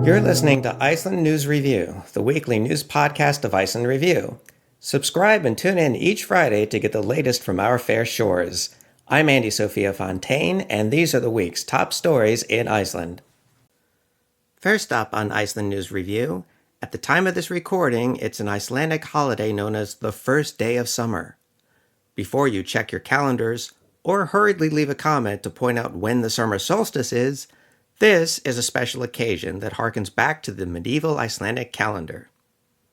You're listening to Iceland News Review, the weekly news podcast of Iceland Review. Subscribe and tune in each Friday to get the latest from our fair shores. I'm Andy Sophia Fontaine, and these are the week's top stories in Iceland. First up on Iceland News Review, at the time of this recording, it's an Icelandic holiday known as the first day of summer. Before you check your calendars, or hurriedly leave a comment to point out when the summer solstice is, this is a special occasion that harkens back to the medieval Icelandic calendar.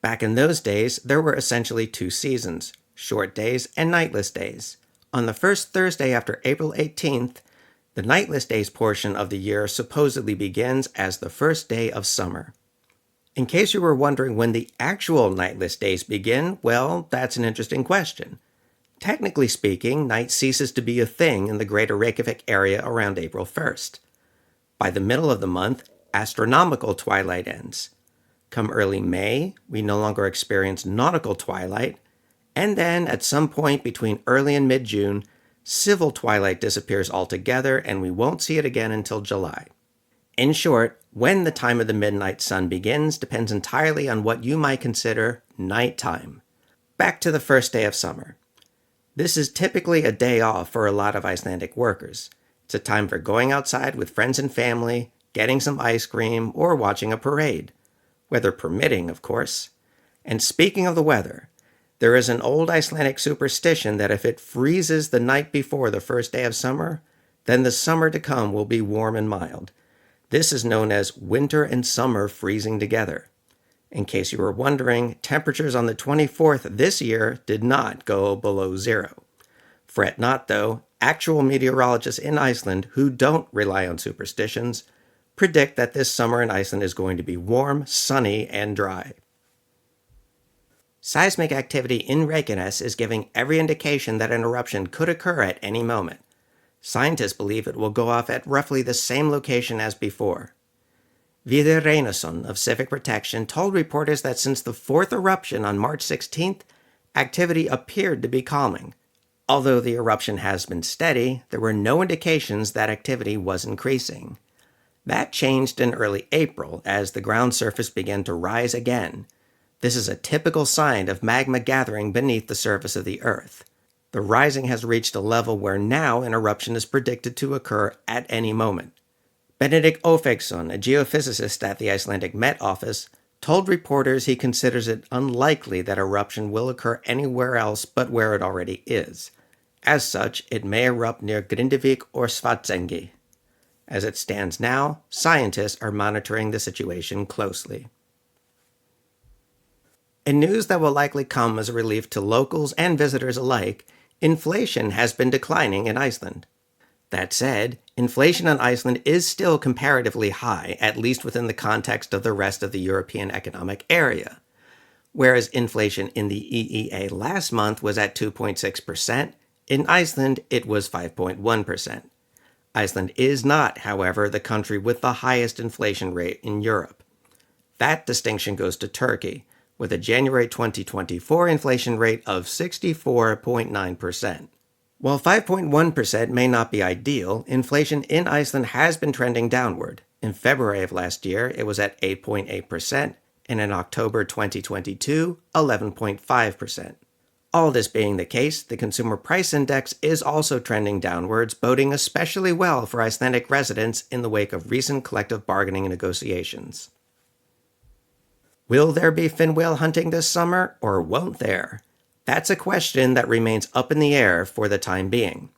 Back in those days, there were essentially two seasons, short days and nightless days. On the first Thursday after April 18th, the nightless days portion of the year supposedly begins as the first day of summer. In case you were wondering when the actual nightless days begin, well, that's an interesting question. Technically speaking, night ceases to be a thing in the greater Reykjavik area around April 1st. By the middle of the month, astronomical twilight ends. Come early May, we no longer experience nautical twilight, and then at some point between early and mid-June, civil twilight disappears altogether and we won't see it again until July. In short, when the time of the midnight sun begins depends entirely on what you might consider nighttime. Back to the first day of summer. This is typically a day off for a lot of Icelandic workers. It's a time for going outside with friends and family, getting some ice cream, or watching a parade. Weather permitting, of course. And speaking of the weather, there is an old Icelandic superstition that if it freezes the night before the first day of summer, then the summer to come will be warm and mild. This is known as winter and summer freezing together. In case you were wondering, temperatures on the 24th this year did not go below zero. Fret not, though. Actual meteorologists in Iceland who don't rely on superstitions predict that this summer in Iceland is going to be warm, sunny, and dry. Seismic activity in Reykjanes is giving every indication that an eruption could occur at any moment. Scientists believe it will go off at roughly the same location as before. Vidar Reynason of Civic Protection told reporters that since the fourth eruption on March 16th, activity appeared to be calming. Although the eruption has been steady, there were no indications that activity was increasing. That changed in early April as the ground surface began to rise again. This is a typical sign of magma gathering beneath the surface of the Earth. The rising has reached a level where now an eruption is predicted to occur at any moment. Benedikt Ófeigsson, a geophysicist at the Icelandic Met Office, told reporters he considers it unlikely that eruption will occur anywhere else but where it already is. As such, it may erupt near Grindavik or Svartsengi. As it stands now, scientists are monitoring the situation closely. In news that will likely come as a relief to locals and visitors alike, inflation has been declining in Iceland. That said, inflation in Iceland is still comparatively high, at least within the context of the rest of the European Economic Area. Whereas inflation in the EEA last month was at 2.6%, in Iceland it was 5.1%. Iceland is not, however, the country with the highest inflation rate in Europe. That distinction goes to Turkey, with a January 2024 inflation rate of 64.9%. While 5.1% may not be ideal, inflation in Iceland has been trending downward. In February of last year, it was at 8.8%, and in October 2022, 11.5%. All this being the case, the Consumer Price Index is also trending downwards, boding especially well for Icelandic residents in the wake of recent collective bargaining negotiations. Will there be fin whale hunting this summer, or won't there? That's a question that remains up in the air for the time being.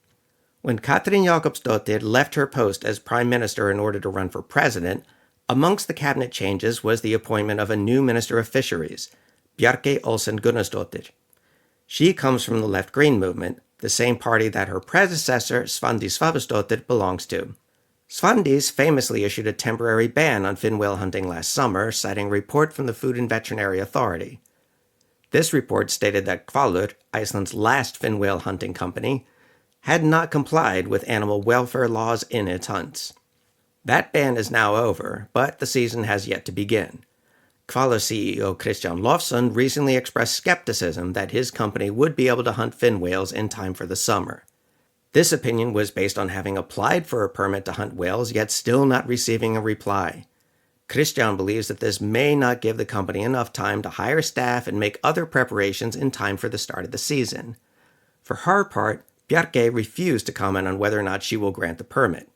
When Katrín Jakobsdóttir left her post as Prime Minister in order to run for president, amongst the cabinet changes was the appointment of a new Minister of Fisheries, Bjarkey Olsen Gunnarsdóttir. She comes from the left-green movement, the same party that her predecessor, Svandís Svavarsdóttir, belongs to. Svandís famously issued a temporary ban on fin whale hunting last summer, citing a report from the Food and Veterinary Authority. This report stated that Hvalur, Iceland's last fin whale hunting company, had not complied with animal welfare laws in its hunts. That ban is now over, but the season has yet to begin. Hvalur CEO Kristján Lofsson recently expressed skepticism that his company would be able to hunt fin whales in time for the summer. This opinion was based on having applied for a permit to hunt whales yet still not receiving a reply. Christian believes that this may not give the company enough time to hire staff and make other preparations in time for the start of the season. For her part, Bjarke refused to comment on whether or not she will grant the permit.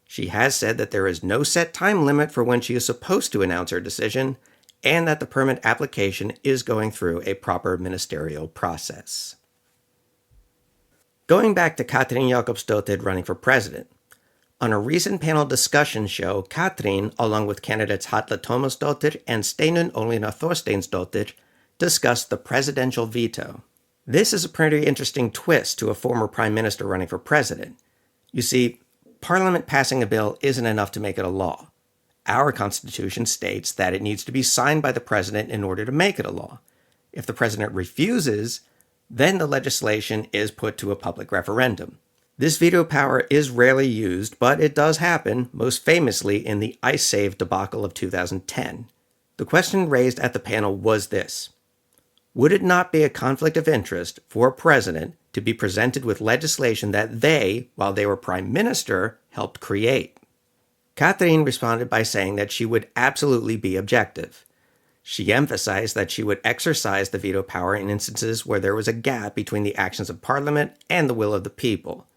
She has said that there is no set time limit for when she is supposed to announce her decision, and that the permit application is going through a proper ministerial process. Going back to Katrin Jakobsdottir running for president. On a recent panel discussion show, Katrin, along with candidates Halla Tómasdóttir and Steinunn Ólína Þorsteinsdóttir, discussed the presidential veto. This is a pretty interesting twist to a former prime minister running for president. You see, Parliament passing a bill isn't enough to make it a law. Our Constitution states that it needs to be signed by the president in order to make it a law. If the president refuses, then the legislation is put to a public referendum. This veto power is rarely used, but it does happen, most famously in the Iceland debacle of 2010. The question raised at the panel was this: would it not be a conflict of interest for a president to be presented with legislation that they, while they were prime minister, helped create? Katrin responded by saying that she would absolutely be objective. She emphasized that she would exercise the veto power in instances where there was a gap between the actions of Parliament and the will of the people.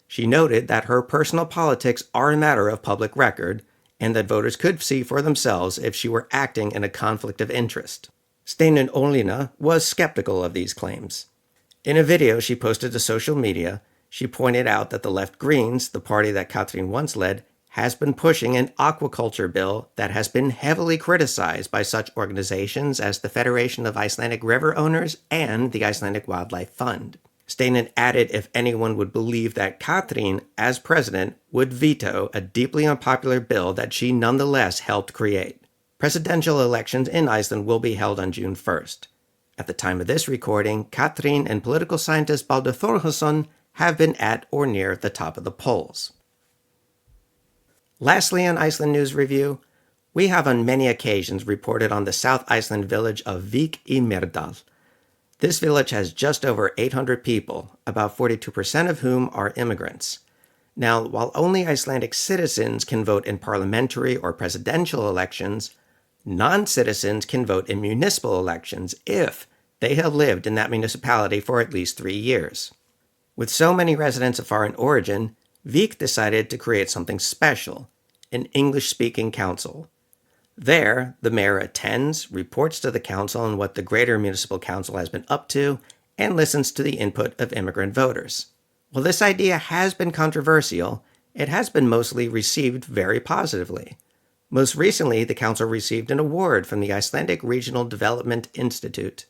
She noted that her personal politics are a matter of public record, and that voters could see for themselves if she were acting in a conflict of interest. Steinunn Ólína was skeptical of these claims. In a video she posted to social media, she pointed out that the Left Greens, the party that Katrin once led, has been pushing an aquaculture bill that has been heavily criticized by such organizations as the Federation of Icelandic River Owners and the Icelandic Wildlife Fund. Steinunn added if anyone would believe that Katrin, as president, would veto a deeply unpopular bill that she nonetheless helped create. Presidential elections in Iceland will be held on June 1st. At the time of this recording, Katrin and political scientist Baldur Þórhallsson have been at or near the top of the polls. Lastly, on Iceland News Review, we have on many occasions reported on the South Iceland village of Vík í Mýrdal. This village has just over 800 people, about 42% of whom are immigrants. Now, while only Icelandic citizens can vote in parliamentary or presidential elections, non-citizens can vote in municipal elections if they have lived in that municipality for at least 3 years. With so many residents of foreign origin, Vík decided to create something special, an English-speaking council. There, the mayor attends, reports to the council on what the greater municipal council has been up to, and listens to the input of immigrant voters. While this idea has been controversial, it has been mostly received very positively. Most recently, the council received an award from the Icelandic Regional Development Institute.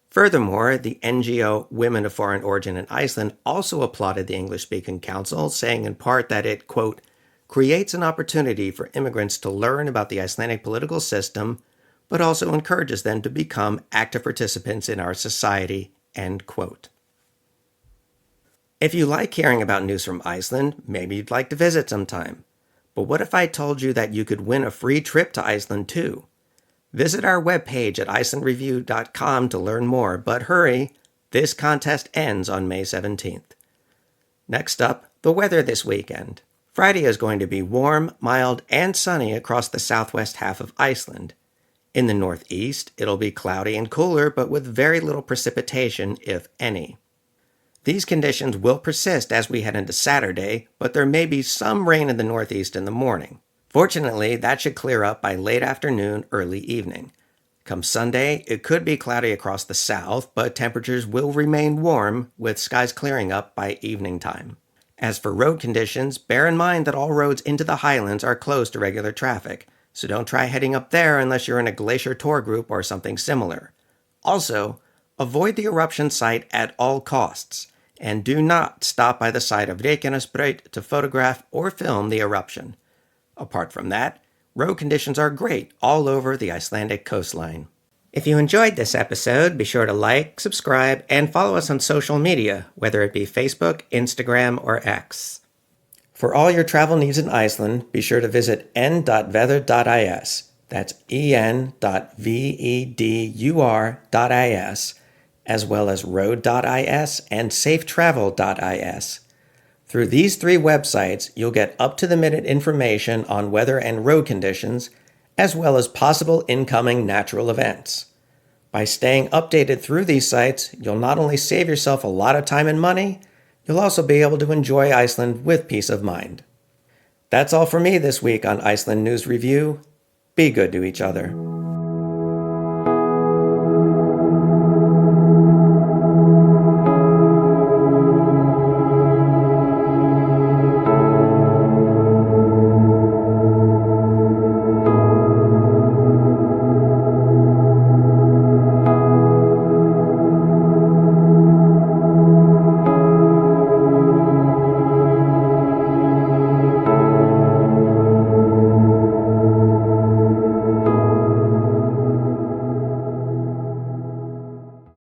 Furthermore, the NGO Women of Foreign Origin in Iceland also applauded the English-speaking council, saying in part that it, quote, creates an opportunity for immigrants to learn about the Icelandic political system, but also encourages them to become active participants in our society, end quote. If you like hearing about news from Iceland, maybe you'd like to visit sometime. But what if I told you that you could win a free trip to Iceland too? Visit our webpage at icelandreview.com to learn more, but hurry, this contest ends on May 17th. Next up, the weather this weekend. Friday is going to be warm, mild, and sunny across the southwest half of Iceland. In the northeast, it'll be cloudy and cooler, but with very little precipitation, if any. These conditions will persist as we head into Saturday, but there may be some rain in the northeast in the morning. Fortunately, that should clear up by late afternoon, early evening. Come Sunday, it could be cloudy across the south, but temperatures will remain warm, with skies clearing up by evening time. As for road conditions, bear in mind that all roads into the highlands are closed to regular traffic, so don't try heading up there unless you're in a glacier tour group or something similar. Also, avoid the eruption site at all costs, and do not stop by the site of Reykjanesbraut to photograph or film the eruption. Apart from that, road conditions are great all over the Icelandic coastline. If you enjoyed this episode, be sure to like, subscribe, and follow us on social media, whether it be Facebook, Instagram, or X. For all your travel needs in Iceland, be sure to visit n.veður.is. That's en.vedur.is, as well as road.is and safetravel.is. Through these 3 websites, you'll get up-to-the-minute information on weather and road conditions, as well as possible incoming natural events. By staying updated through these sites, you'll not only save yourself a lot of time and money, you'll also be able to enjoy Iceland with peace of mind. That's all for me this week on Iceland News Review. Be good to each other.